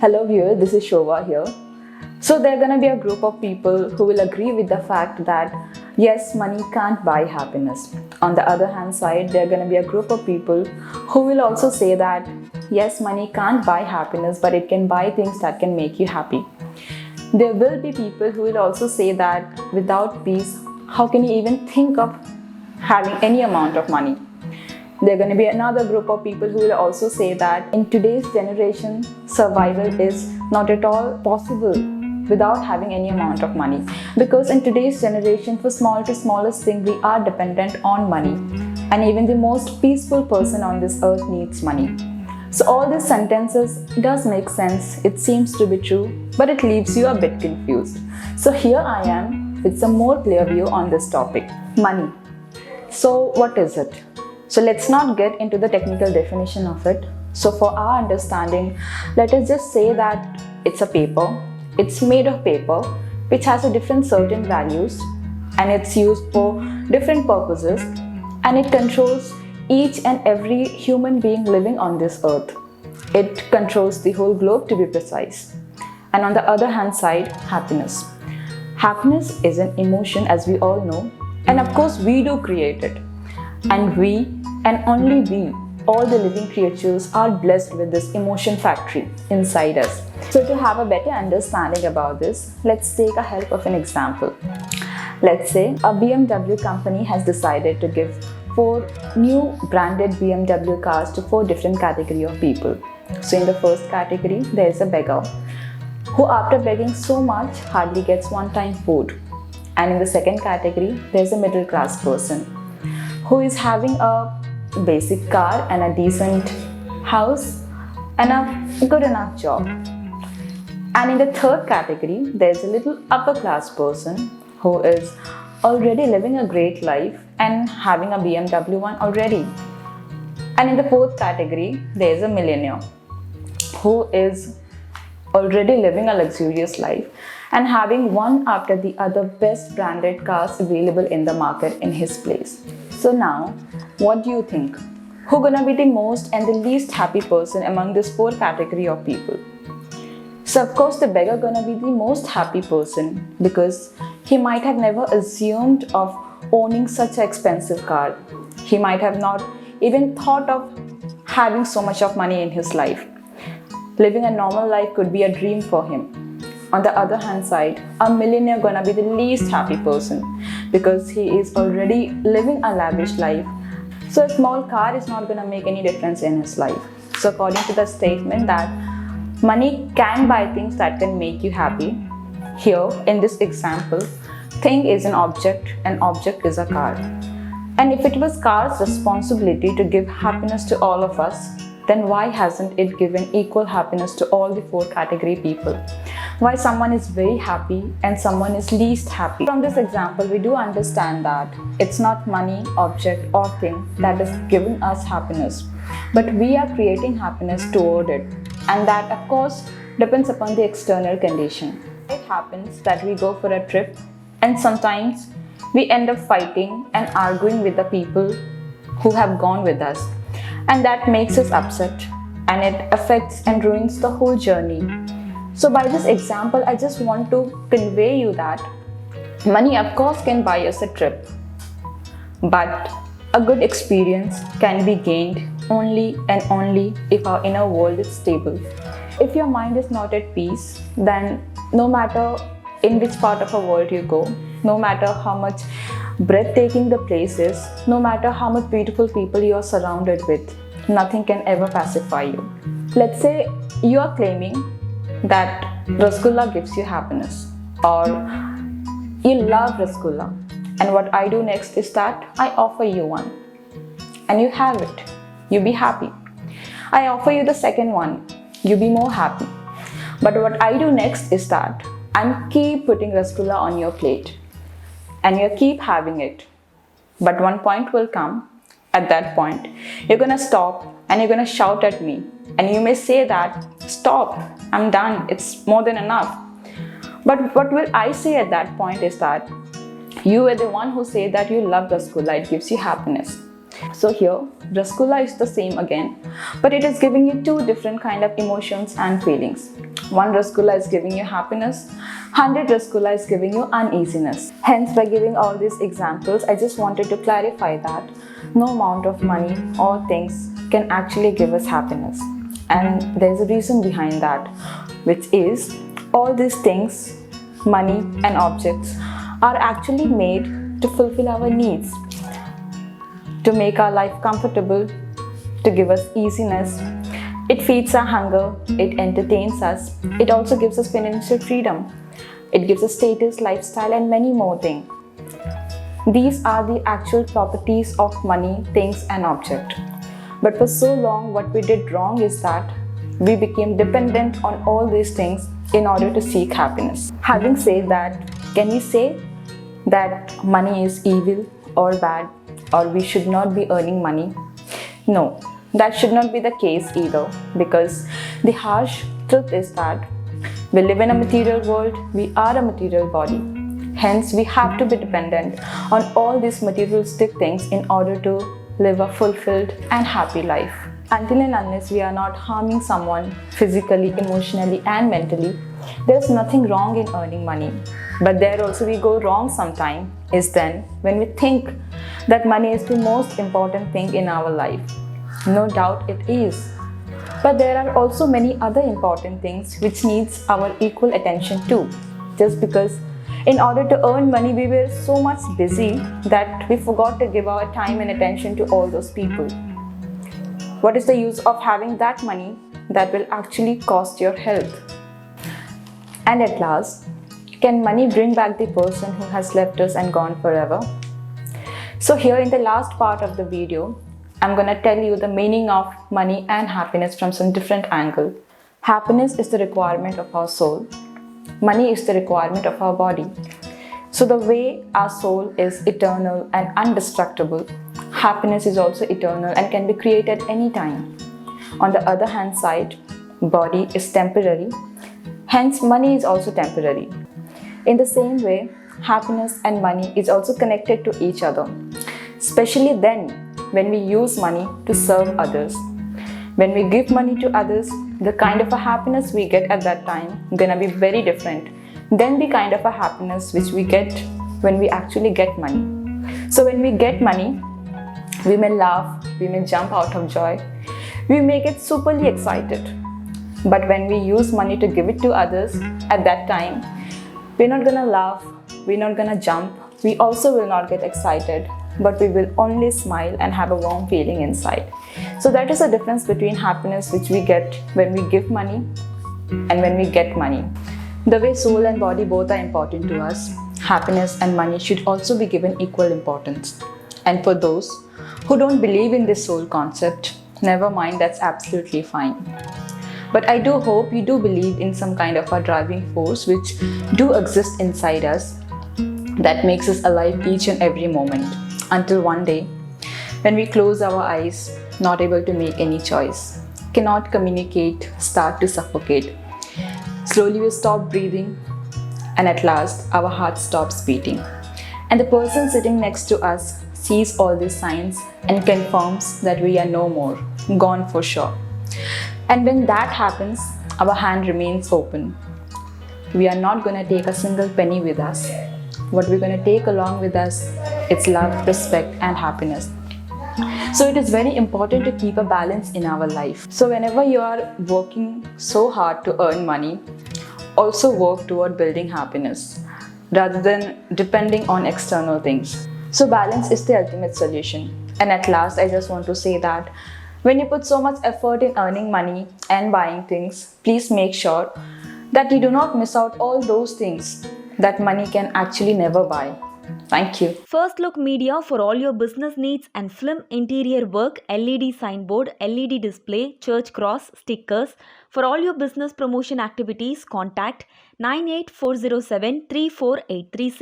Hello viewer, this is Shova here. So there are going to be a group of people who will agree with the fact that yes, money can't buy happiness. On the other hand side, there are going to be a group of people who will also say that yes, money can't buy happiness, but it can buy things that can make you happy. There will be people who will also say that without peace, how can you even think of having any amount of money? There are going to be another group of people who will also say that in today's generation, survival is not at all possible without having any amount of money. Because in today's generation, for small to smallest thing, we are dependent on money. And even the most peaceful person on this earth needs money. So all these sentences does make sense, it seems to be true, but it leaves you a bit confused. So here I am with some more clear view on this topic, money. So what is it? So let's not get into the technical definition of it. So for our understanding, let us just say that it's a paper. It's made of paper which has a different certain values and it's used for different purposes and it controls each and every human being living on this earth. It controls the whole globe to be precise. And on the other hand side, happiness. Happiness is an emotion as we all know, and of course we do create it. And we, and only we, all the living creatures are blessed with this emotion factory inside us. So to have a better understanding about this, let's take a help of an example. Let's say a BMW company has decided to give 4 new branded BMW cars to 4 different category of people. So in the first category, there is a beggar who after begging so much hardly gets one-time food. And in the second category, there is a middle class person who is having a basic car and a decent house and a good enough job. And in the third category, there is a little upper class person who is already living a great life and having a BMW one already. And in the fourth category, there is a millionaire who is already living a luxurious life and having one after the other best branded cars available in the market in his place. So now, what do you think? Who gonna be the most and the least happy person among this 4 category of people? So of course the beggar gonna be the most happy person because he might have never assumed of owning such an expensive car. He might have not even thought of having so much of money in his life. Living a normal life could be a dream for him. On the other hand side, a millionaire gonna be the least happy person because he is already living a lavish life. So a small car is not gonna make any difference in his life. So according to the statement that money can buy things that can make you happy, here in this example, thing is an object is a car. And if it was car's responsibility to give happiness to all of us, then why hasn't it given equal happiness to all the 4 category people? Why someone is very happy and someone is least happy? From this example, we do understand that it's not money, object or thing that is giving us happiness, but we are creating happiness toward it. And that of course depends upon the external condition. It happens that we go for a trip and sometimes we end up fighting and arguing with the people who have gone with us. And that makes us upset and it affects and ruins the whole journey. So by this example, I just want to convey you that money of course can buy us a trip, but a good experience can be gained only and only if our inner world is stable. If your mind is not at peace, then no matter in which part of the world you go, no matter how much breathtaking the place is, no matter how much beautiful people you are surrounded with, nothing can ever pacify you. Let's say you are claiming that Rasgulla gives you happiness or you love Rasgulla, and what I do next is that I offer you one and you have it, you be happy. I offer you the second one, you be more happy. But what I do next is that I'm keep putting Rasgulla on your plate and you keep having it. But one point will come, at that point you're gonna stop and you're gonna shout at me and you may say that stop, I'm done, it's more than enough. But what will I say at that point is that you are the one who say that you love Rasgulla, it gives you happiness. So here, Rasgulla is the same again, but it is giving you two different kind of emotions and feelings. One Rasgulla is giving you happiness, 100 Rasgulla is giving you uneasiness. Hence, by giving all these examples, I just wanted to clarify that no amount of money or things can actually give us happiness. And there's a reason behind that, which is all these things, money and objects, are actually made to fulfill our needs, to make our life comfortable, to give us easiness. It feeds our hunger, it entertains us, it also gives us financial freedom, it gives us status, lifestyle, and many more things. These are the actual properties of money, things, and object. But for so long, what we did wrong is that we became dependent on all these things in order to seek happiness. Having said that, can we say that money is evil or bad, or we should not be earning money? No, that should not be the case either, because the harsh truth is that we live in a material world, we are a material body. Hence, we have to be dependent on all these materialistic things in order to live a fulfilled and happy life. Until and unless we are not harming someone physically, emotionally, and mentally, there's nothing wrong in earning money. But there also we go wrong sometime is then when we think that money is the most important thing in our life. No doubt it is. But there are also many other important things which needs our equal attention too. Just because in order to earn money, we were so much busy that we forgot to give our time and attention to all those people. What is the use of having that money that will actually cost your health? And at last, can money bring back the person who has left us and gone forever? So here in the last part of the video, I'm gonna tell you the meaning of money and happiness from some different angle. Happiness is the requirement of our soul. Money is the requirement of our body. So the way our soul is eternal and indestructible, happiness is also eternal and can be created anytime. On the other hand side, body is temporary. Hence, money is also temporary. In the same way, happiness and money is also connected to each other, especially then when we use money to serve others. When we give money to others, the kind of a happiness we get at that time gonna be very different than the kind of a happiness which we get when we actually get money. So when we get money, we may laugh, we may jump out of joy, we may get superly excited. But when we use money to give it to others, at that time, we're not gonna laugh, we're not gonna jump, we also will not get excited, but we will only smile and have a warm feeling inside. So that is the difference between happiness which we get when we give money and when we get money. The way soul and body both are important to us, happiness and money should also be given equal importance. And for those who don't believe in this soul concept, never mind, that's absolutely fine. But I do hope you do believe in some kind of a driving force which do exist inside us that makes us alive each and every moment, until one day when we close our eyes, not able to make any choice, cannot communicate, start to suffocate. Slowly we stop breathing, and at last our heart stops beating. And the person sitting next to us sees all these signs and confirms that we are no more, gone for sure. And when that happens, our hand remains open. We are not going to take a single penny with us. What we're going to take along with us is love, respect, and happiness. So it is very important to keep a balance in our life. So whenever you are working so hard to earn money, also work toward building happiness rather than depending on external things. So balance is the ultimate solution. And at last, I just want to say that when you put so much effort in earning money and buying things, please make sure that you do not miss out all those things that money can actually never buy. Thank you. First Look Media for all your business needs and film interior work, LED signboard, LED display, church cross, stickers. For all your business promotion activities, contact 98407 34836.